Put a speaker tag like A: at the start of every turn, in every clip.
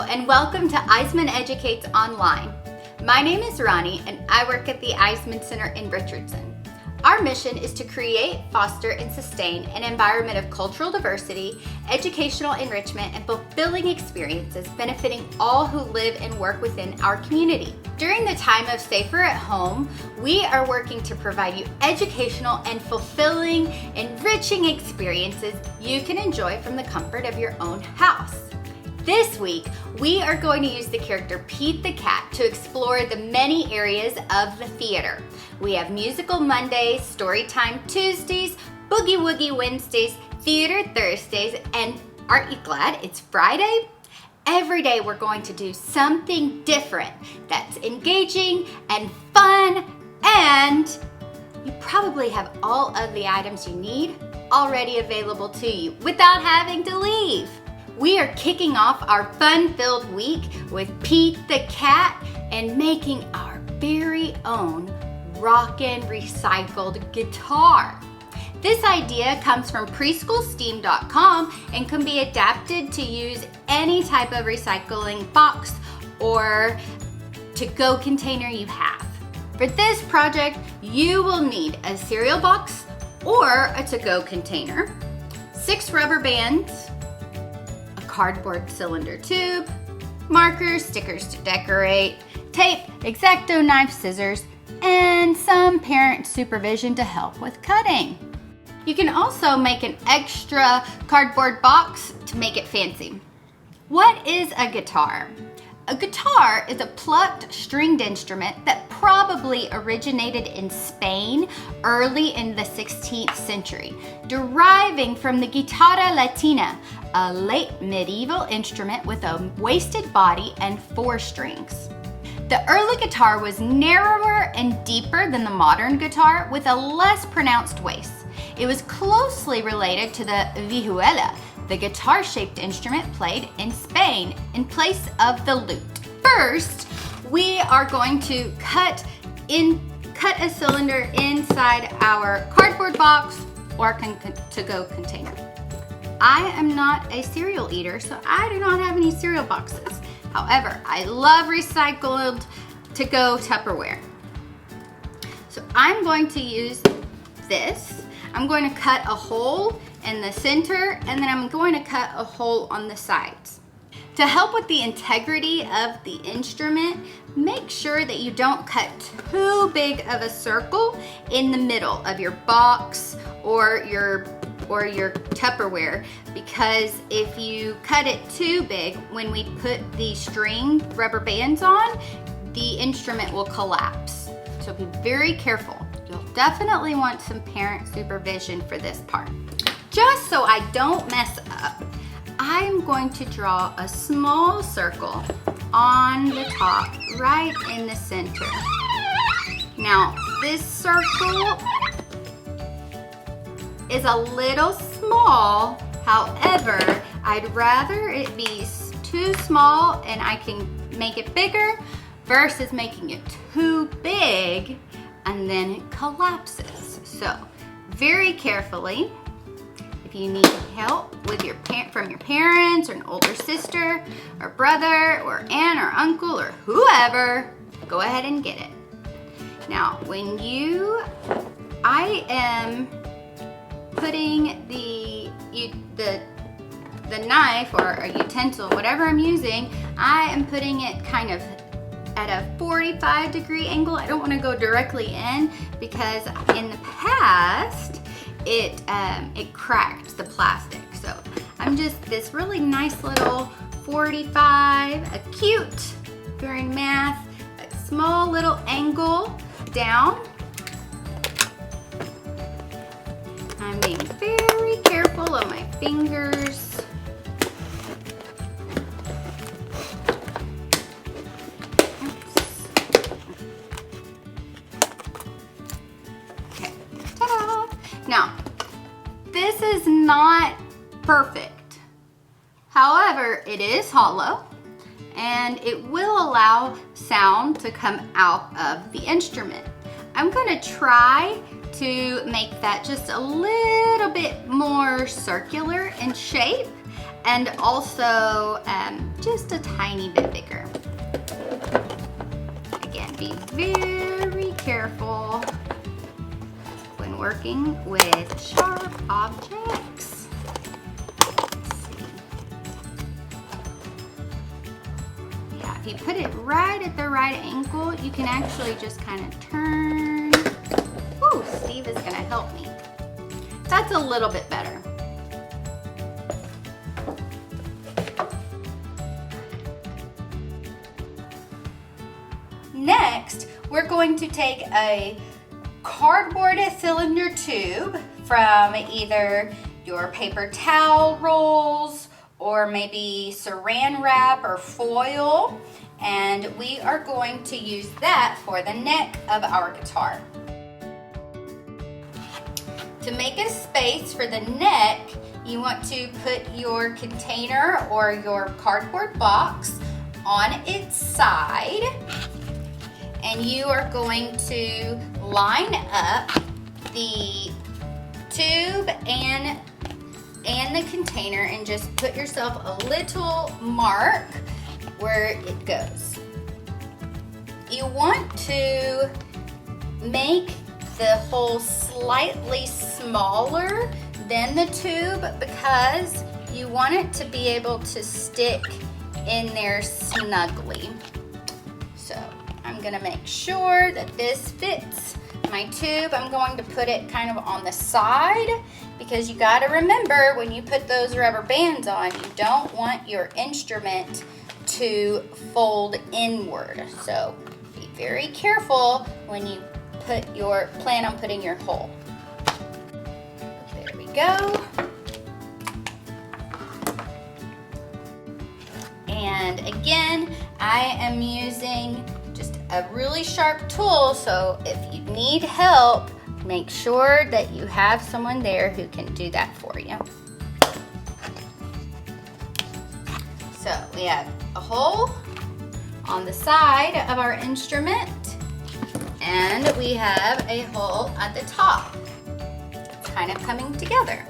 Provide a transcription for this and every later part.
A: and welcome to Eisemann Educates Online. My name is Ronnie and I work at the Eisemann Center in Richardson. Our mission is to create, foster, and sustain an environment of cultural diversity, educational enrichment, and fulfilling experiences benefiting all who live and work within our community. During the time of Safer at Home, we are working to provide you educational and fulfilling, enriching experiences you can enjoy from the comfort of your own house. This week, we are going to use the character Pete the Cat to explore the many areas of the theater. We have Musical Mondays, Storytime Tuesdays, Boogie Woogie Wednesdays, Theater Thursdays, and aren't you glad it's Friday? Every day we're going to do something different that's engaging and fun, and you probably have all of the items you need already available to you without having to leave. We are kicking off our fun-filled week with Pete the Cat and making our very own Rockin recycled guitar. This idea comes from preschoolsteam.com and can be adapted to use any type of recycling box or to-go container you have. For this project, you will need a cereal box or a to-go container, 6 rubber bands, cardboard cylinder tube, markers, stickers to decorate, tape, X-Acto knife, scissors, and some parent supervision to help with cutting. You can also make an extra cardboard box to make it fancy. What is a guitar? A guitar is a plucked stringed instrument that probably originated in Spain early in the 16th century, deriving from the guitarra latina, a late medieval instrument with a waisted body and 4 strings. The early guitar was narrower and deeper than the modern guitar with a less pronounced waist. It was closely related to the vihuela, the guitar-shaped instrument played in Spain in place of the lute. First, we are going to cut a cylinder inside our cardboard box or to-go container. I am not a cereal eater, so I do not have any cereal boxes. However, I love recycled to-go Tupperware. So I'm going to use this. I'm going to cut a hole in the center, and then I'm going to cut a hole on the sides. To help with the integrity of the instrument, make sure that you don't cut too big of a circle in the middle of your box or your Tupperware, because if you cut it too big, when we put the string rubber bands on, the instrument will collapse. So be very careful. You'll definitely want some parent supervision for this part. Just so I don't mess up, I'm going to draw a small circle on the top, right in the center. Now, this circle is a little small, however, I'd rather it be too small and I can make it bigger versus making it too big and then it collapses. So, very carefully, if you need help with from your parents or an older sister or brother or aunt or uncle or whoever, go ahead and get it. Now, I am putting the knife or a utensil, whatever I'm using, I am putting it kind of at a 45-degree angle. I don't want to go directly in because in the past it cracked the plastic. So I'm just this really nice little 45, a cute, if you're in math, a small little angle down. I'm being very careful of my fingers. Okay, ta-da! Now, this is not perfect. However, it is hollow and it will allow sound to come out of the instrument. I'm going to try to make that just a little bit more circular in shape and also just a tiny bit bigger. Again, be very careful when working with sharp objects. Let's see. Yeah, if you put it right at the right angle, you can actually just kind of turn. Ooh, Steve is gonna help me. That's a little bit better. Next, we're going to take a cardboard cylinder tube from either your paper towel rolls or maybe saran wrap or foil, and we are going to use that for the neck of our guitar. To make a space for the neck, you want to put your container or your cardboard box on its side, and you are going to line up the tube and the container and just put yourself a little mark where it goes. You want to make the hole slightly smaller than the tube because you want it to be able to stick in there snugly. So I'm gonna make sure that this fits my tube. I'm going to put it kind of on the side because you gotta remember when you put those rubber bands on, you don't want your instrument to fold inward. So be very careful when you plan on putting your hole. There we go. And again, I am using just a really sharp tool, so if you need help, make sure that you have someone there who can do that for you. So we have a hole on the side of our instrument, and we have a hole at the top. It's kind of coming together.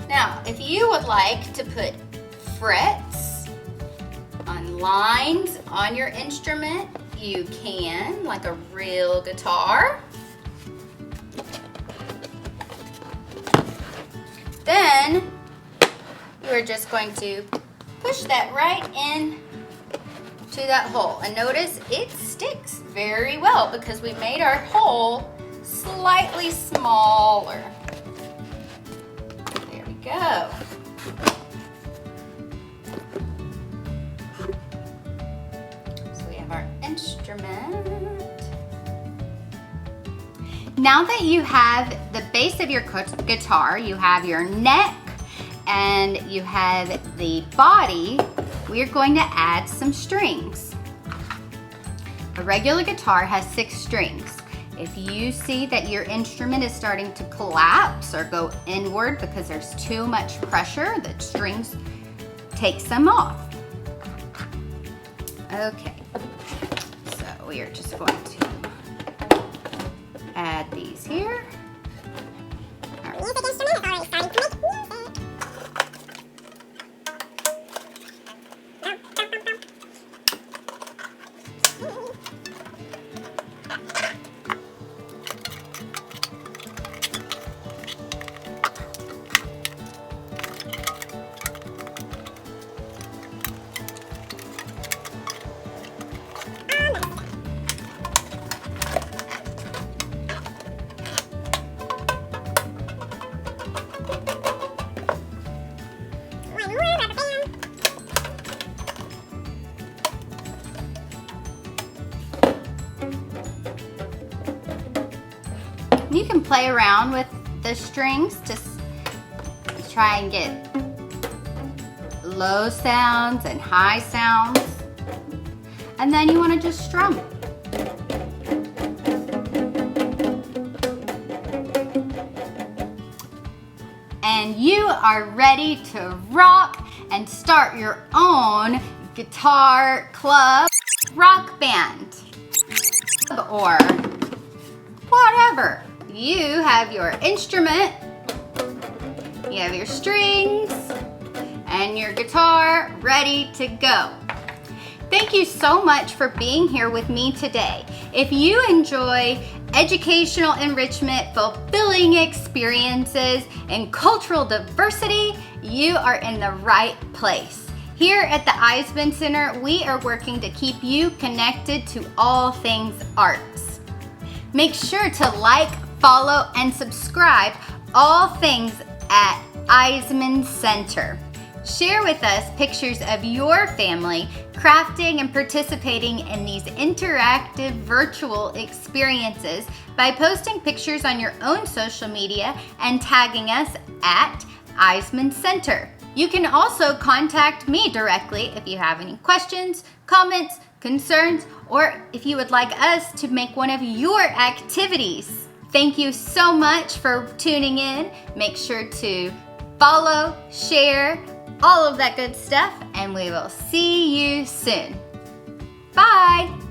A: Now, if you would like to put frets on lines on your instrument, you can, like a real guitar. Then we're just going to push that right in to that hole, and notice it sticks very well because we made our hole slightly smaller. There we go. So we have our instrument. Now that you have the base of your guitar, you have your neck and you have the body, we're going to add some strings. A regular guitar has 6 strings. If you see that your instrument is starting to collapse or go inward because there's too much pressure, the strings take some off. Okay, so we are just going to add these here. Our music instrument is already starting to make music. You can play around with the strings to try and get low sounds and high sounds. And then you want to just strum. And you are ready to rock and start your own guitar club, rock band, or whatever. You have your instrument, you have your strings, and your guitar ready to go. Thank you so much for being here with me today. If you enjoy educational enrichment, fulfilling experiences, and cultural diversity, you are in the right place. Here at the Eisemann Center, we are working to keep you connected to all things arts. Make sure to like, follow, and subscribe all things at Eisemann Center. Share with us pictures of your family crafting and participating in these interactive virtual experiences by posting pictures on your own social media and tagging us at Eisemann Center. You can also contact me directly if you have any questions, comments, concerns, or if you would like us to make one of your activities. Thank you so much for tuning in. Make sure to follow, share, all of that good stuff, and we will see you soon. Bye!